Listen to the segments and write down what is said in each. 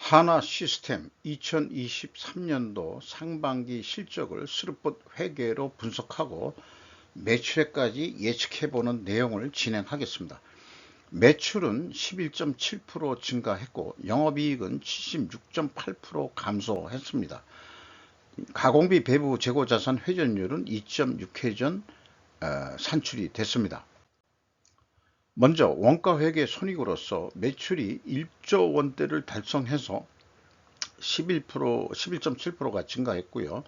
하나 시스템 2023년도 상반기 실적을 스룹봇 회계로 분석하고 매출액까지 예측해보는 내용을 진행하겠습니다. 매출은 11.7% 증가했고 영업이익은 76.8% 감소했습니다. 가공비 배부 재고자산 회전율은 2.6회전 산출이 됐습니다. 먼저 원가회계 손익으로서 매출이 1조 원대를 달성해서 11.7%가 증가했고요.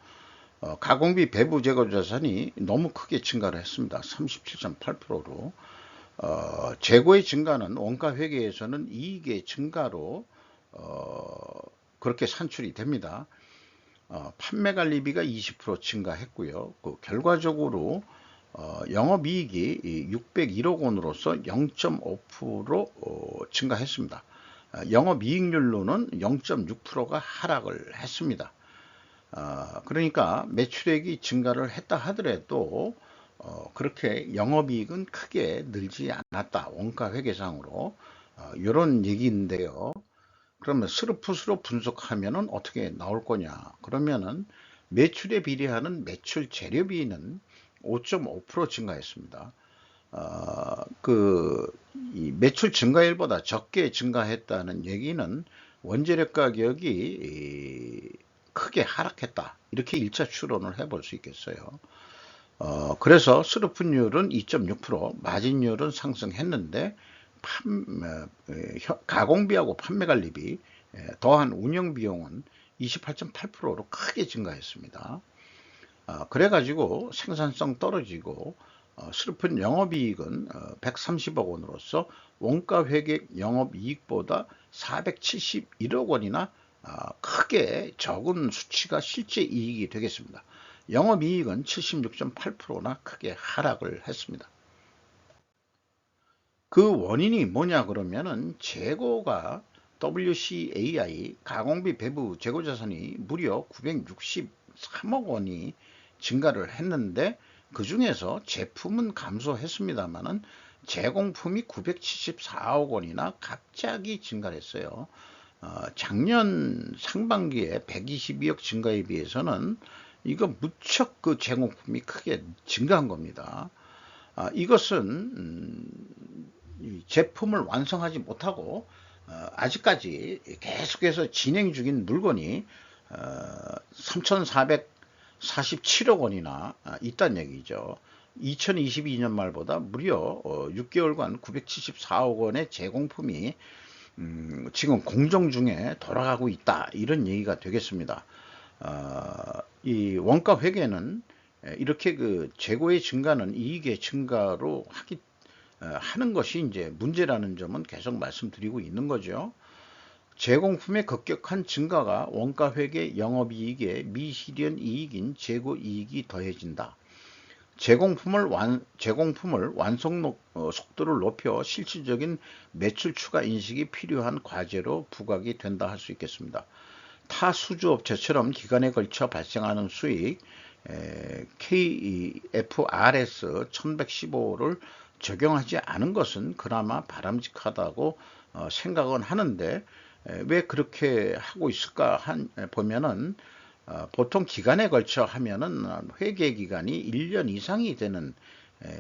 가공비 배부 재고자산이 너무 크게 증가를 했습니다. 37.8%로. 재고의 증가는 원가회계에서는 이익의 증가로 그렇게 산출이 됩니다. 판매관리비가 20% 증가했고요. 결과적으로 영업이익이 601억 원으로서 0.5% 증가했습니다. 영업이익률로는 0.6%가 하락을 했습니다. 그러니까 매출액이 증가를 했다 하더라도 그렇게 영업이익은 크게 늘지 않았다. 원가회계상으로 이런 얘기인데요. 그러면 스루풋으로 분석하면 어떻게 나올 거냐? 그러면은 매출에 비례하는 매출 재료비는 5.5% 증가했습니다. 이 매출 증가율보다 적게 증가했다는 얘기는 원재료 가격이 크게 하락했다. 이렇게 1차 추론을 해볼 수 있겠어요. 그래서 스루풋율은 2.6%, 마진율은 상승했는데 가공비하고 판매관리비 더한 운영비용은 28.8%로 크게 증가했습니다. 그래가지고 생산성 떨어지고 스루풋 영업이익은 130억 원으로서 원가회계 영업이익보다 471억 원이나 크게 적은 수치가 실제 이익이 되겠습니다. 영업이익은 76.8%나 크게 하락을 했습니다. 그 원인이 뭐냐 그러면은 재고가 WCAI 가공비 배부 재고자산이 무려 963억 원이 증가를 했는데 그 중에서 제품은 감소했습니다만은 제공품이 974억 원이나 갑자기 증가를 했어요. 작년 상반기에 122억 증가에 비해서는 이거 무척 그 제공품이 크게 증가한 겁니다. 이것은 제품을 완성하지 못하고 아직까지 계속해서 진행 중인 물건이 3,447억 원이나 있다는 얘기죠. 2022년 말보다 무려 6개월간 974억 원의 제공품이 지금 공정 중에 돌아가고 있다. 이런 얘기가 되겠습니다. 이 원가 회계는 이렇게 그 재고의 증가는 이익의 증가로 하는 것이 이제 문제라는 점은 계속 말씀드리고 있는 거죠. 제공품의 급격한 증가가 원가회계 영업이익에 미실현 이익인 재고이익이 더해진다. 제공품을 완성 속도를 높여 실질적인 매출 추가 인식이 필요한 과제로 부각이 된다 할 수 있겠습니다. 타 수주업체처럼 기간에 걸쳐 발생하는 수익 KFRS 1115를 적용하지 않은 것은 그나마 바람직하다고 생각은 하는데 왜 그렇게 하고 있을까 보면은 보통 기간에 걸쳐 하면은 회계 기간이 1년 이상이 되는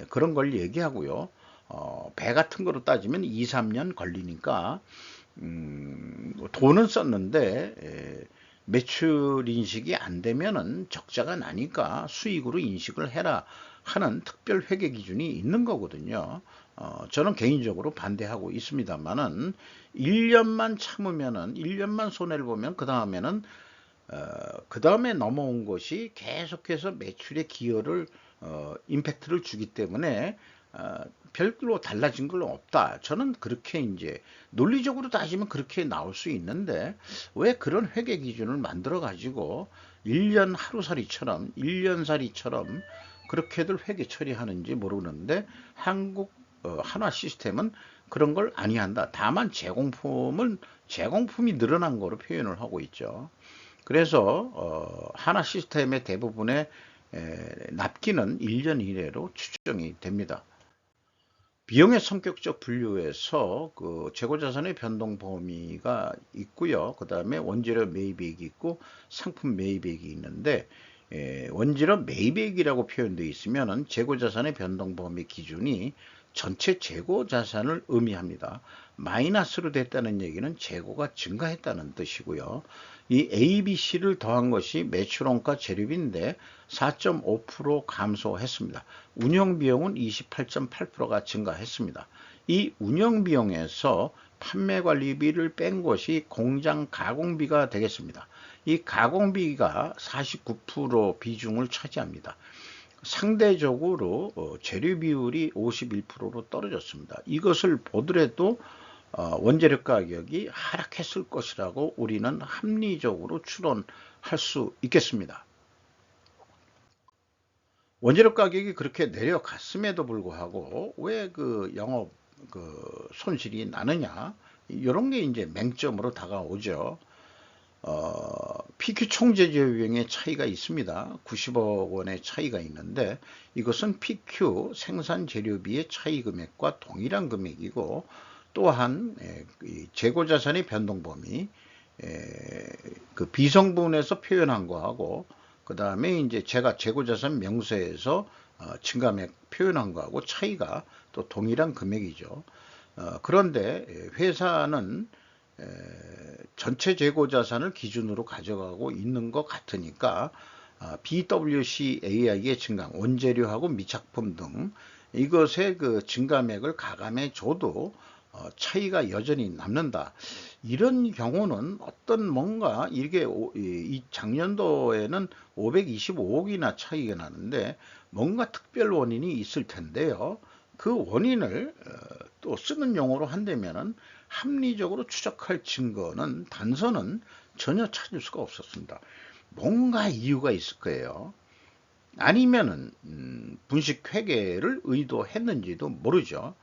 그런 걸 얘기하고요. 배 같은 거로 따지면 2, 3년 걸리니까 돈은 썼는데 매출 인식이 안 되면은 적자가 나니까 수익으로 인식을 해라 하는 특별 회계 기준이 있는 거거든요. 저는 개인적으로 반대하고 있습니다만은 1년만 참으면은 1년만 손해를 보면 그 다음에는 그 다음에 넘어온 것이 계속해서 매출의 기여를 임팩트를 주기 때문에 별로 달라진 건 없다. 저는 그렇게 이제 논리적으로 따지면 그렇게 나올 수 있는데 왜 그런 회계 기준을 만들어 가지고 1년 하루살이처럼 1년살이처럼 그렇게들 회계 처리하는지 모르는데 한국 한화 시스템은 그런 걸 아니한다. 다만 제공품이 늘어난 거로 표현을 하고 있죠. 그래서 하나 시스템의 대부분의 납기는 1년 이내로 추정이 됩니다. 비용의 성격적 분류에서 그 재고자산의 변동 범위가 있고요. 그 다음에 원재료 매입액이 있고 상품 매입액이 있는데, 원재료 매입액이라고 표현되어 있으면은 재고자산의 변동 범위 기준이 전체 재고자산을 의미합니다. 마이너스로 됐다는 얘기는 재고가 증가했다는 뜻이고요. 이 A, B, C를 더한 것이 매출원가 재료비인데 4.5% 감소했습니다. 운영비용은 28.8%가 증가했습니다. 이 운영비용에서 판매관리비를 뺀 것이 공장 가공비가 되겠습니다. 이 가공비가 49% 비중을 차지합니다. 상대적으로 재료 비율이 51%로 떨어졌습니다. 이것을 보더라도 원재료 가격이 하락했을 것이라고 우리는 합리적으로 추론할 수 있겠습니다. 원재료 가격이 그렇게 내려갔음에도 불구하고 왜 그 영업 손실이 나느냐, 이런 게 이제 맹점으로 다가오죠. PQ 총재료 비용의 차이가 있습니다. 90억 원의 차이가 있는데, 이것은 PQ 생산 재료비의 차이 금액과 동일한 금액이고, 또한 재고자산의 변동 범위, 그 비성분에서 표현한 거하고, 그 다음에 이제 제가 재고자산 명세에서 증감액 표현한 거하고 차이가 또 동일한 금액이죠. 그런데 회사는 전체 재고자산을 기준으로 가져가고 있는 것 같으니까 BWCAI의 증감, 원재료하고 미착품 등 이것의 그 증감액을 가감해 줘도 차이가 여전히 남는다. 이런 경우는 어떤 뭔가 이게 이 작년도에는 525억이나 차이가 나는데 뭔가 특별 원인이 있을 텐데요. 그 원인을 또 쓰는 용어로 한다면은 합리적으로 추적할 증거는 단서는 전혀 찾을 수가 없었습니다. 뭔가 이유가 있을 거예요. 아니면은 분식 회계를 의도했는지도 모르죠.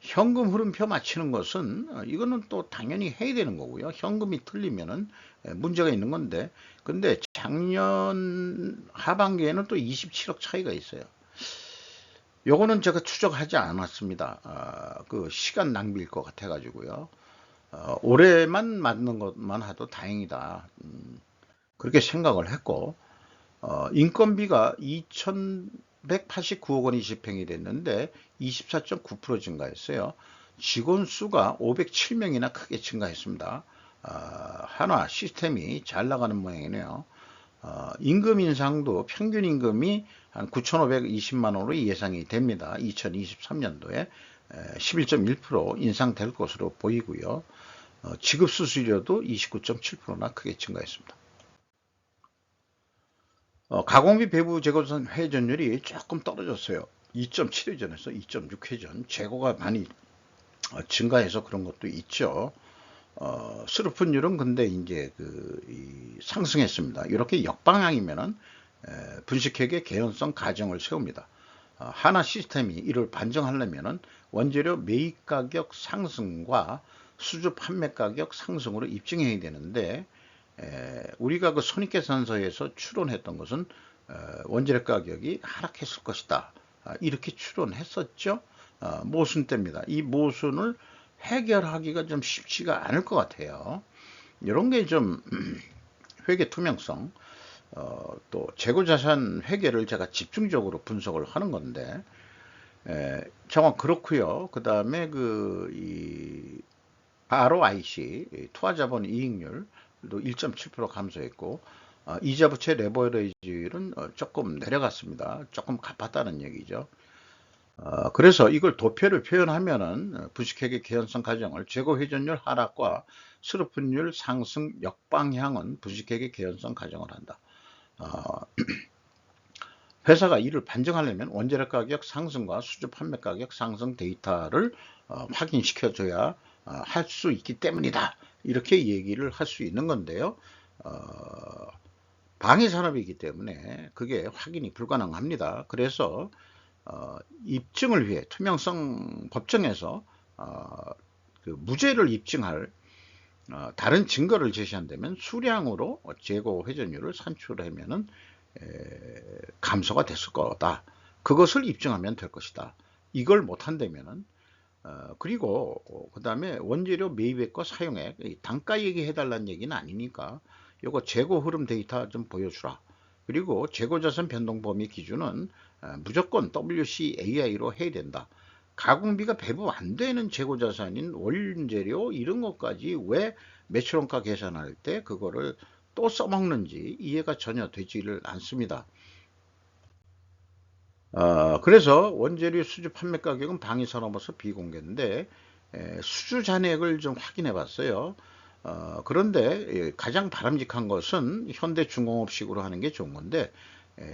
현금 흐름표 맞추는 것은 이거는 또 당연히 해야 되는 거고요. 현금이 틀리면은 문제가 있는 건데, 근데 작년 하반기에는 또 27억 차이가 있어요. 요거는 제가 추적하지 않았습니다. 그 시간 낭비일 것 같아 가지고요. 올해만 맞는 것만 해도 다행이다, 그렇게 생각을 했고, 인건비가 2,189억 원이 집행이 됐는데 24.9% 증가했어요. 직원 수가 507명이나 크게 증가했습니다. 한화 시스템이 잘 나가는 모양이네요. 임금 인상도 평균 임금이 한 9,520만 원으로 예상이 됩니다. 2023년도에 11.1% 인상될 것으로 보이고요. 지급 수수료도 29.7%나 크게 증가했습니다. 가공비 배부 재고자산 회전율이 조금 떨어졌어요. 2.7회전에서 2.6회전. 재고가 많이 증가해서 그런 것도 있죠. 스루픈율은 근데 이제 상승했습니다. 이렇게 역방향이면은 분식회계 개연성 가정을 세웁니다. 하나 시스템이 이를 반증하려면은 원재료 매입 가격 상승과 수주 판매 가격 상승으로 입증해야 되는데, 우리가 그 손익계산서에서 추론했던 것은 원재료 가격이 하락했을 것이다, 이렇게 추론했었죠. 모순됩니다. 이 모순을 해결하기가 좀 쉽지가 않을 것 같아요. 이런 게 좀 회계 투명성, 또 재고자산 회계를 제가 집중적으로 분석을 하는 건데, 정확 그렇고요. 그 다음에 이 ROIC, 투하자본 이익률도 1.7% 감소했고, 이자부채 레버리지율은 조금 내려갔습니다. 조금 갚았다는 얘기죠. 그래서 이걸 도표를 표현하면은 분식회계 개연성 과정을 재고회전율 하락과 스루픈율 상승 역방향은 분식회계 개연성 과정을 한다. 회사가 이를 반증하려면 원재료 가격 상승과 수주 판매 가격 상승 데이터를 확인시켜줘야 할 수 있기 때문이다, 이렇게 얘기를 할 수 있는 건데요. 방해산업이기 때문에 그게 확인이 불가능합니다. 그래서 입증을 위해 투명성 법정에서 그 무죄를 입증할 다른 증거를 제시한다면 수량으로 재고 회전율을 산출하면은 감소가 됐을 거다. 그것을 입증하면 될 것이다. 이걸 못한다면은 그리고 그 다음에 원재료 매입액과 사용액, 단가 얘기해 달라는 얘기는 아니니까 요거 재고 흐름 데이터 좀 보여주라. 그리고 재고자산 변동 범위 기준은 무조건 WCAI로 해야 된다. 가공비가 배부 안 되는 재고자산인 원재료 이런 것까지 왜 매출원가 계산할 때 그거를 또 써먹는지 이해가 전혀 되지를 않습니다. 그래서 원재료 수주 판매 가격은 방위산업으로서 비공개인데 수주 잔액을 좀 확인해 봤어요. 그런데 가장 바람직한 것은 현대중공업식으로 하는 게 좋은 건데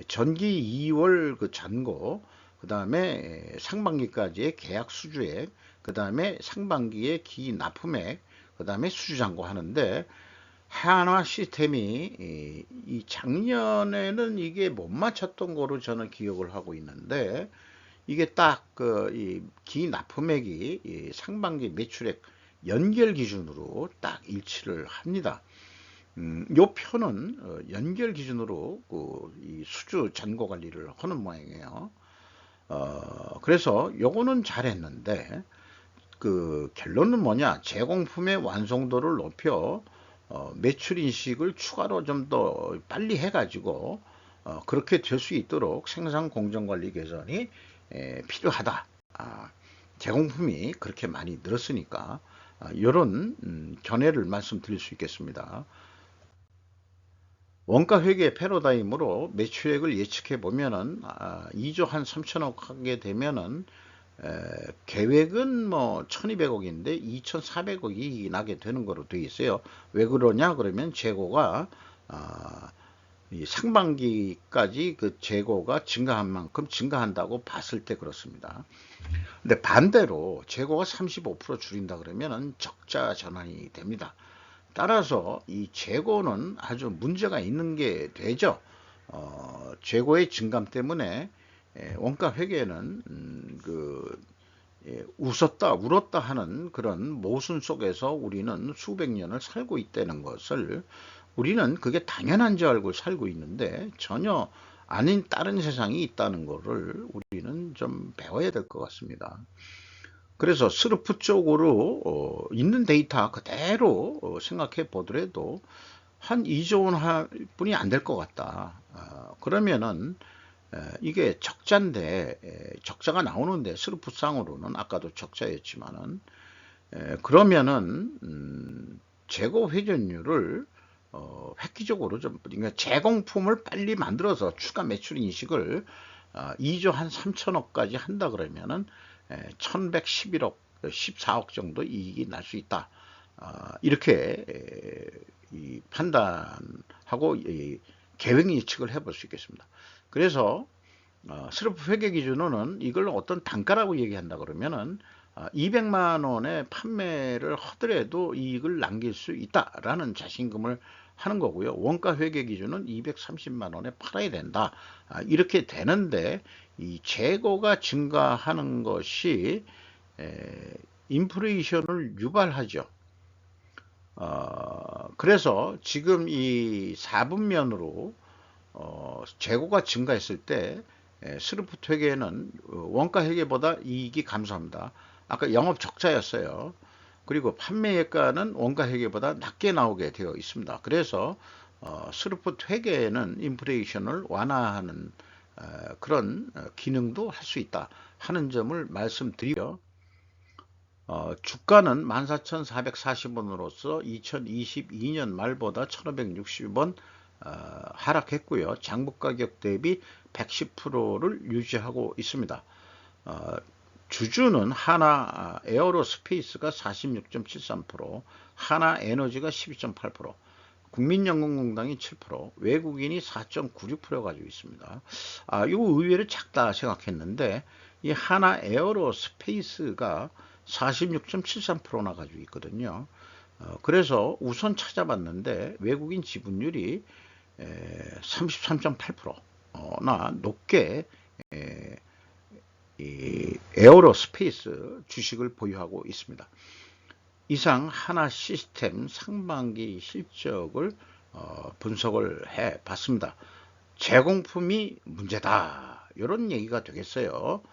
전기 2월 그 잔고, 그 다음에 상반기까지의 계약 수주액, 그 다음에 상반기의 기 납품액, 그 다음에 수주 잔고 하는데 한화 시스템이 이 작년에는 이게 못 맞췄던 거로 저는 기억을 하고 있는데 이게 딱 그 기 납품액이 이 상반기 매출액 연결 기준으로 딱 일치를 합니다. 요 표는 연결 기준으로 이 수주 잔고 관리를 하는 모양이에요. 그래서 요거는 잘했는데 그 결론은 뭐냐? 제공품의 완성도를 높여 매출 인식을 추가로 좀 더 빨리 해가지고 그렇게 될 수 있도록 생산 공정 관리 개선이 필요하다. 제공품이 그렇게 많이 늘었으니까 이런 견해를 말씀드릴 수 있겠습니다. 원가 회계 패러다임으로 매출액을 예측해 보면은 2조 한 3천억 하게 되면은 계획은 뭐 1200억인데 2400억이 나게 되는 거로 되어 있어요. 왜 그러냐 그러면 재고가 이 상반기까지 그 재고가 증가한 만큼 증가한다고 봤을 때 그렇습니다. 근데 반대로 재고가 35% 줄인다 그러면은 적자 전환이 됩니다. 따라서 이 재고는 아주 문제가 있는 게 되죠. 재고의 증감 때문에 원가 회계는 웃었다 울었다 하는 그런 모순 속에서 우리는 수백 년을 살고 있다는 것을 우리는 그게 당연한 줄 알고 살고 있는데 전혀 아닌 다른 세상이 있다는 것을 우리는 좀 배워야 될 것 같습니다. 그래서 스르프 쪽으로 있는 데이터 그대로 생각해 보더라도 한 2조 원 할 뿐이 안 될 것 같다. 그러면은 이게 적자인데 적자가 나오는데 스르프상으로는 아까도 적자였지만은 그러면은 재고 회전율을 획기적으로 좀 그러니까 제공품을 빨리 만들어서 추가 매출 인식을 2조 한 3천억까지 한다 그러면은 1111억 14억 정도 이익이 날 수 있다. 이렇게 판단하고 계획 예측을 해볼 수 있겠습니다. 그래서 스르프 회계 기준으로는 이걸 어떤 단가라고 얘기한다 그러면은 200만 원의 판매를 하더라도 이익을 남길 수 있다라는 자신감을 하는 거고요. 원가 회계 기준은 230만 원에 팔아야 된다. 이렇게 되는데 이 재고가 증가하는 것이 인플레이션을 유발하죠. 그래서 지금 이 4분면으로 재고가 증가했을 때 스르프 회계는 원가 회계보다 이익이 감소합니다. 아까 영업 적자였어요. 그리고 판매액가는 원가 회계보다 낮게 나오게 되어 있습니다. 그래서 스르프 회계는 인플레이션을 완화하는 그런 기능도 할 수 있다 하는 점을 말씀드리고요. 주가는 14,440원으로서 2022년 말보다 1,560원 하락했고요. 장부가격 대비 110%를 유지하고 있습니다. 주주는 하나 에어로스페이스가 46.73%, 하나 에너지가 12.8%, 국민연금공단이 7%, 외국인이 4.96% 가지고 있습니다. 이거 의외로 작다 생각했는데 이 하나 에어로스페이스가 46.73%나 가지고 있거든요. 그래서 우선 찾아봤는데 외국인 지분율이 33.8%나 높게 이 에어로스페이스 주식을 보유하고 있습니다. 이상 하나 시스템 상반기 실적을 분석을 해 봤습니다. 제공품이 문제다 이런 얘기가 되겠어요.